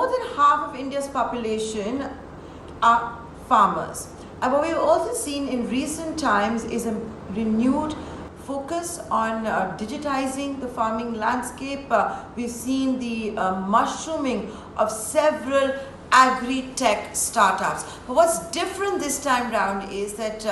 more than half of India's population are farmers. And what we've also seen in recent times is a renewed focus on digitizing the farming landscape. We've seen the mushrooming of several agri-tech startups. But what's different this time round is that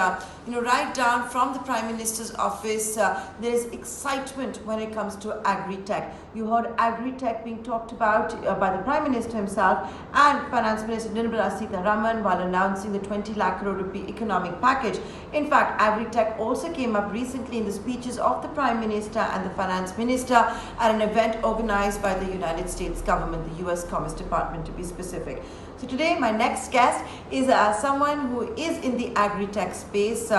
right down from the Prime Minister's office, there is excitement when it comes to agri-tech. You heard agri-tech being talked about by the Prime Minister himself and Finance Minister Nirmala Sitharaman while announcing the 20 lakh crore rupee economic package. In fact, agri-tech also came up recently in the speeches of the Prime Minister and the Finance Minister at an event organized by the United States government, the US Commerce Department to be specific. So today my next guest is someone who is in the agri-tech space,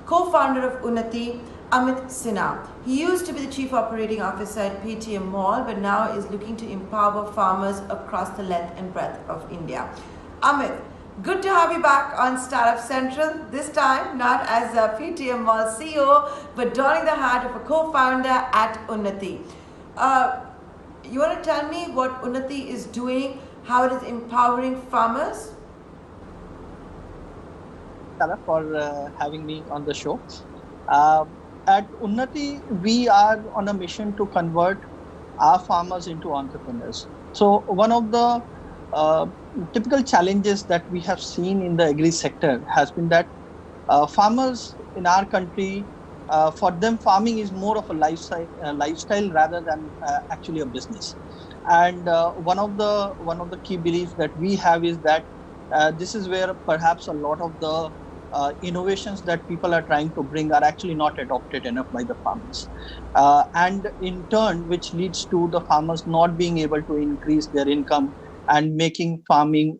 co-founder of Unnati, Amit Sinha. He used to be the Chief Operating Officer at Paytm Mall, but now is looking to empower farmers across the length and breadth of India. Amit, good to have you back on Startup Central, this time not as a Paytm Mall CEO, but donning the hat of a co-founder at Unnati. You want to tell me what Unnati is doing, how it is empowering farmers? For having me on the show. At Unnati, we are on a mission to convert our farmers into entrepreneurs. So one of the typical challenges that we have seen in the agri sector has been that farmers in our country, for them farming is more of a lifestyle rather than actually a business. And one of the key beliefs that we have is that this is where perhaps a lot of the innovations that people are trying to bring are actually not adopted enough by the farmers, and in turn which leads to the farmers not being able to increase their income and making farming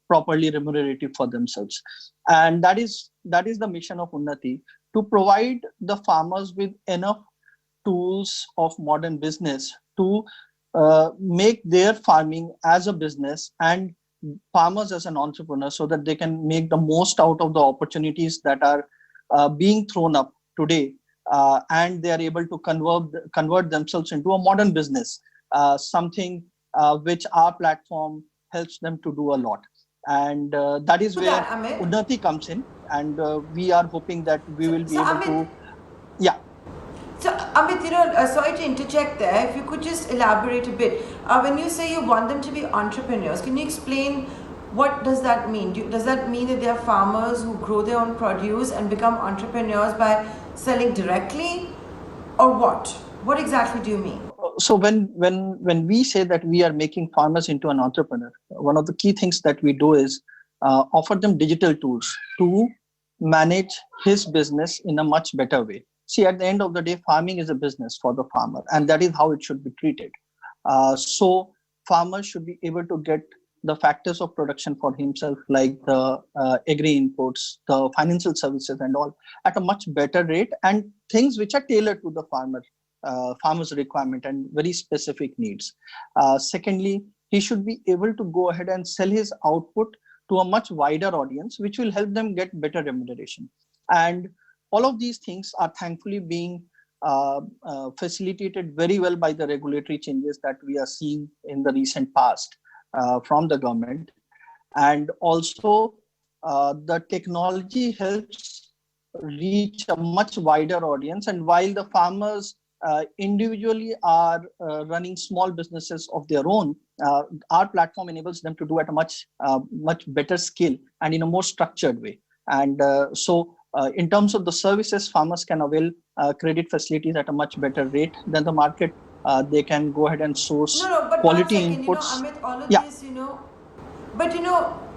properly remunerative for themselves. And that is the mission of Unnati, to provide the farmers with enough tools of modern business to make their farming as a business and farmers as an entrepreneur, so that they can make the most out of the opportunities that are being thrown up today, and they are able to convert themselves into a modern business, something which our platform helps them to do a lot. And that is where Unnati comes in, and we are hoping that we will be able to. Yeah. So Amit, sorry to interject there. If you could just elaborate a bit. When you say you want them to be entrepreneurs, can you explain what does that mean? Does that mean that they are farmers who grow their own produce and become entrepreneurs by selling directly, or what? What exactly do you mean? So when we say that we are making farmers into an entrepreneur, one of the key things that we do is offer them digital tools to manage his business in a much better way. See, at the end of the day, farming is a business for the farmer, and that is how it should be treated. So farmers should be able to get the factors of production for himself, like the agri inputs, the financial services and all, at a much better rate, and things which are tailored to the farmer's requirement and very specific needs. Secondly, he should be able to go ahead and sell his output to a much wider audience, which will help them get better remuneration. And all of these things are thankfully being facilitated very well by the regulatory changes that we are seeing in the recent past from the government. And also the technology helps reach a much wider audience. And while the farmers individually are running small businesses of their own, our platform enables them to do at a much better scale and in a more structured way. And so in terms of the services, farmers can avail credit facilities at a much better rate than the market. They can go ahead and source quality inputs. Amit, all of this, but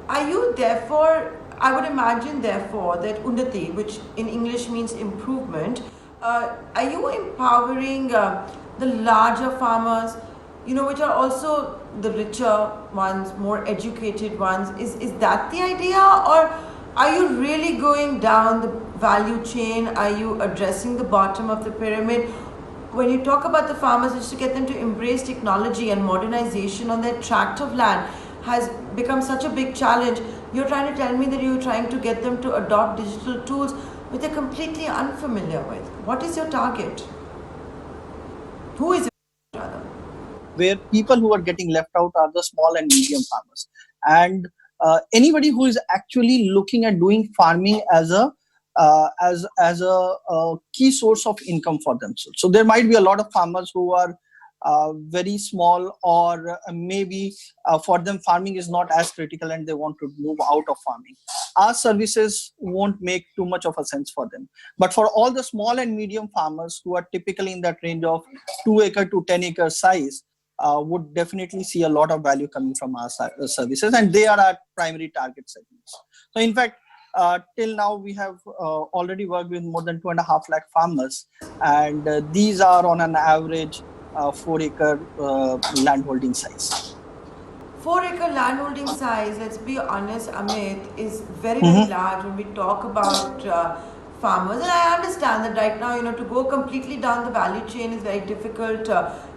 are you therefore, I would imagine therefore that Unnati, which in English means improvement, are you empowering the larger farmers, which are also the richer ones, more educated ones? Is that the idea, or are you really going down the value chain? Are you addressing the bottom of the pyramid? When you talk about the farmers, it's to get them to embrace technology and modernization on their tract of land has become such a big challenge. You're trying to tell me that you're trying to get them to adopt digital tools which they're completely unfamiliar with. What is your target? Who is it, rather? where people who are getting left out are the small and medium farmers, and anybody who is actually looking at doing farming as a key source of income for themselves. So there might be a lot of farmers who are very small, or maybe for them farming is not as critical and they want to move out of farming. Our services won't make too much of a sense for them. But for all the small and medium farmers who are typically in that range of 2 acre to 10 acre size, would definitely see a lot of value coming from our services, and they are our primary target segments. So in fact, till now we have already worked with more than 2.5 lakh farmers, and these are on an average 4 acre landholding size. 4 acre landholding size, let's be honest, Amit, is very, very large when we talk about farmers. And I understand that right now, to go completely down the value chain is very difficult.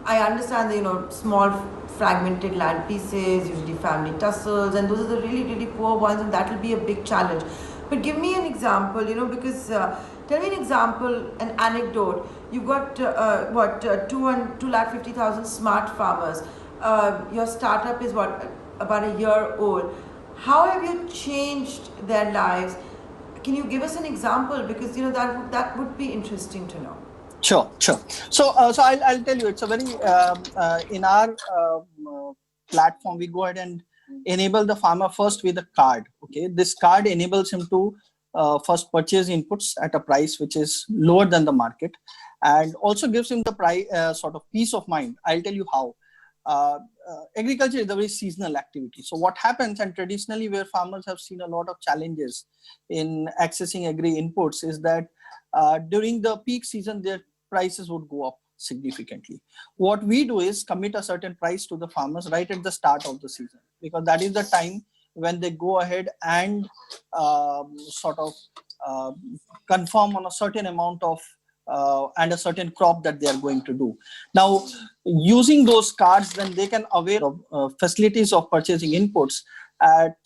I understand that, small fragmented land pieces, usually family tussles, and those are the really, really poor ones, and that will be a big challenge. But give me an example, because tell me an example, an anecdote. You've got 250,000 smart farmers. Your startup is about a year old. How have you changed their lives? Can you give us an example, because that would be interesting to know. Sure. So I'll tell you, it's a very in our platform we go ahead and enable the farmer first with a card. Okay, this card enables him to first purchase inputs at a price which is lower than the market, and also gives him the price sort of peace of mind. I'll tell you how. Agriculture is a very seasonal activity. So what happens, and traditionally where farmers have seen a lot of challenges in accessing agri inputs, is that during the peak season their prices would go up significantly. What we do is commit a certain price to the farmers right at the start of the season, because that is the time when they go ahead and sort of confirm on a certain amount of and a certain crop that they are going to do. Now, using those cards, then they can avail of facilities of purchasing inputs at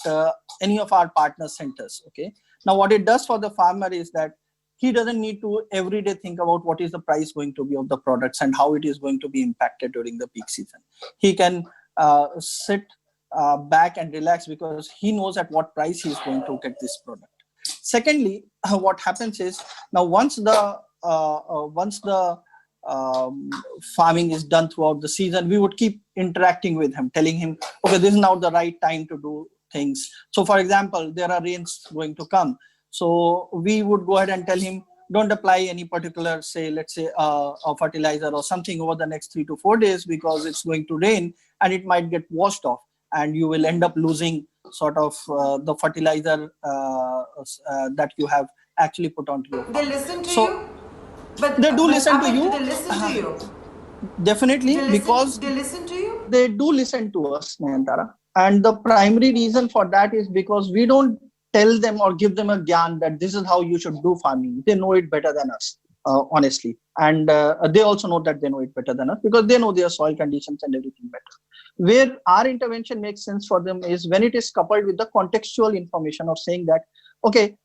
any of our partner centers. Okay. Now, what it does for the farmer is that he doesn't need to every day think about what is the price going to be of the products and how it is going to be impacted during the peak season. He can sit back and relax, because he knows at what price he is going to get this product. Secondly, what happens is, now once the farming is done throughout the season, we would keep interacting with him, telling him, okay, this is now the right time to do things. So for example, there are rains going to come. So we would go ahead and tell him, don't apply any particular, say, let's say a fertilizer or something over the next 3 to 4 days, because it's going to rain and it might get washed off, and you will end up losing sort of the fertilizer that you have actually put onto your farm. They listen to you? But they do listen to you. Do they listen to you? Definitely, because they listen to you? They do listen to us, Nayantara. And the primary reason for that is because we don't tell them or give them a gyan that this is how you should do farming. They know it better than us, honestly. And they also know that they know it better than us, because they know their soil conditions and everything better. Where our intervention makes sense for them is when it is coupled with the contextual information of saying that, okay,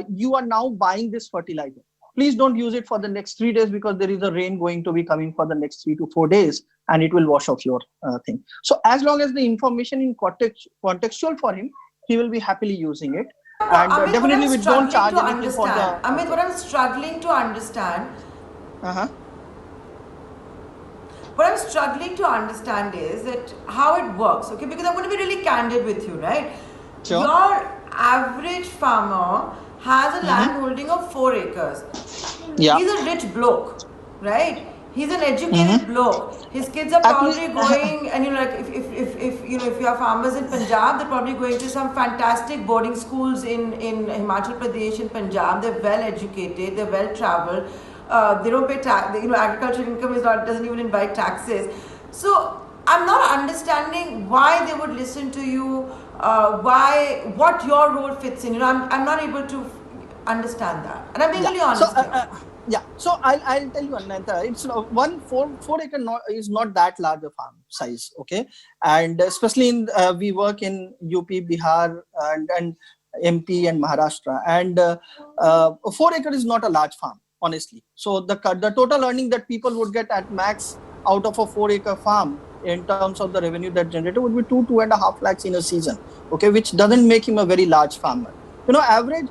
you are now buying this fertilizer. Please don't use it for the next 3 days, because there is a rain going to be coming for the next 3 to 4 days, and it will wash off your thing. So as long as the information in contextual for him, he will be happily using it. And Amit, definitely we don't charge anything for the... Amit, what I'm struggling to understand... What I'm struggling to understand is that how it works, okay? Because I'm going to be really candid with you, right? Sure. Your average farmer has a land holding of 4 acres. Yeah. He's a rich bloke, right? He's an educated bloke. His kids are probably going, and if you have farmers in Punjab, they're probably going to some fantastic boarding schools in Himachal Pradesh and Punjab. They're well educated, they're well traveled. They don't pay tax. Agricultural income doesn't even invite taxes. So I'm not understanding why they would listen to you. What your role fits in. I'm not able to understand that, and I'm being really honest here. Yeah, so I'll tell you, Nayantara, it's 4 acre is not that large a farm size, okay? And especially in we work in UP, Bihar, and MP and Maharashtra, and 4 acre is not a large farm, honestly. So the total earning that people would get at max out of a 4 acre farm in terms of the revenue that generated would be 2.5 lakhs in a season. Okay, which doesn't make him a very large farmer. Average.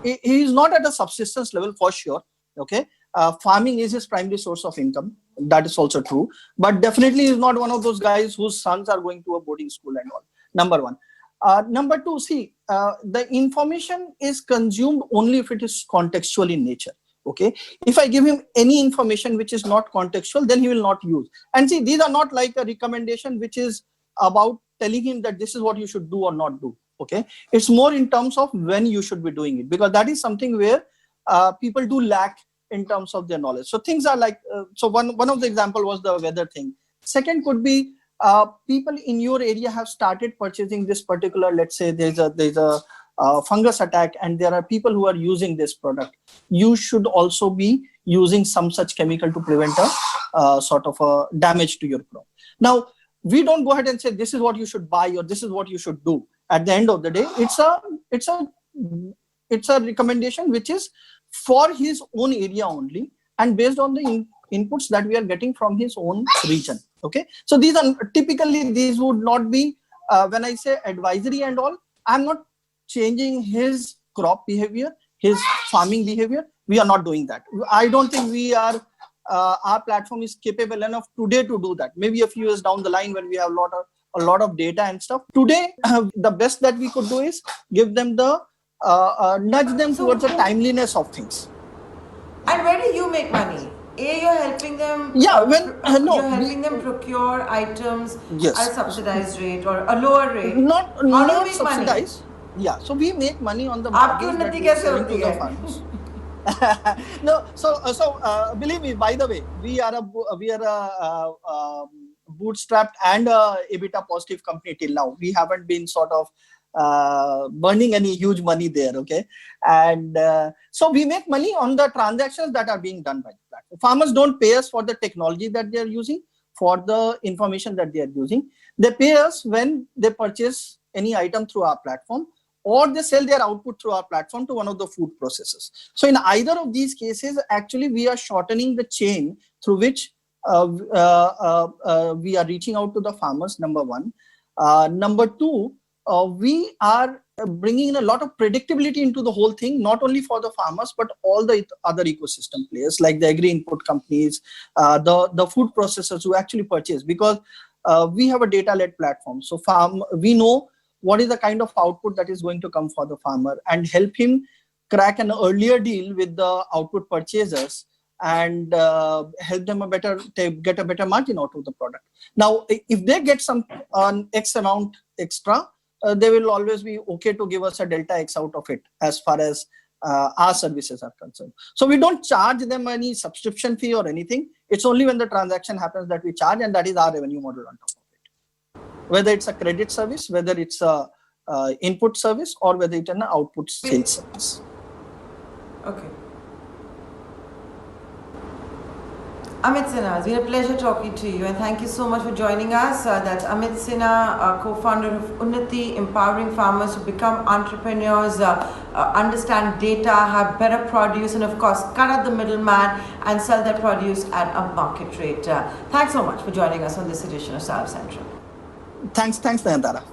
He is not at a subsistence level for sure. Okay, farming is his primary source of income. That is also true, but definitely is not one of those guys whose sons are going to a boarding school and all. Number one. Number two, see, the information is consumed only if it is contextual in nature. Okay, if I give him any information which is not contextual, then he will not use. And see, these are not like a recommendation which is about telling him that this is what you should do or not do. Okay, it's more in terms of when you should be doing it, because that is something where people do lack in terms of their knowledge. So things are like, so one of the example was the weather thing. Second could be people in your area have started purchasing this particular, let's say there's a fungus attack and there are people who are using this product. You should also be using some such chemical to prevent a sort of a damage to your crop. Now, we don't go ahead and say this is what you should buy or this is what you should do. At the end of the day, it's a recommendation which is for his own area only and based on the inputs that we are getting from his own region. Okay, so these would not be when I say advisory and all, I'm not changing his crop behavior, his farming behavior. We are not doing that. I don't think we are our platform is capable enough today to do that. Maybe a few years down the line when we have a lot of data and stuff. Today, the best that we could do is give them the nudge them towards the timeliness of things. And where do you make money? You're helping them. Yeah, you're helping them procure items at a subsidized rate or a lower rate. Not subsidized. Money? Yeah, so we make money on the margins that we sell to the farmers. No, so believe me. By the way, we are a bootstrapped and a EBITDA positive company till now. We haven't been sort of burning any huge money there. Okay, and so we make money on the transactions that are being done by the platform. Farmers don't pay us for the technology that they are using, for the information that they are using. They pay us when they purchase any item through our platform, or they sell their output through our platform to one of the food processors. So in either of these cases, actually we are shortening the chain through which we are reaching out to the farmers, number one. Number two, we are bringing in a lot of predictability into the whole thing, not only for the farmers, but all the other ecosystem players like the agri-input companies, the food processors who actually purchase, because we have a data-led platform. So we know what is the kind of output that is going to come for the farmer and help him crack an earlier deal with the output purchasers and help them get a better margin out of the product. Now, if they get some X amount extra, they will always be okay to give us a delta X out of it as far as our services are concerned. So we don't charge them any subscription fee or anything. It's only when the transaction happens that we charge, and that is our revenue model on top of it. Whether it's a credit service, whether it's a input service, or whether it's an output sales service. Okay. Amit Sinha, it's been a pleasure talking to you, and thank you so much for joining us. That's Amit Sinha, co-founder of Unnati, empowering farmers to become entrepreneurs, understand data, have better produce, and of course, cut out the middleman and sell their produce at a market rate. Thanks so much for joining us on this edition of South Central. Thanks, Nayantara.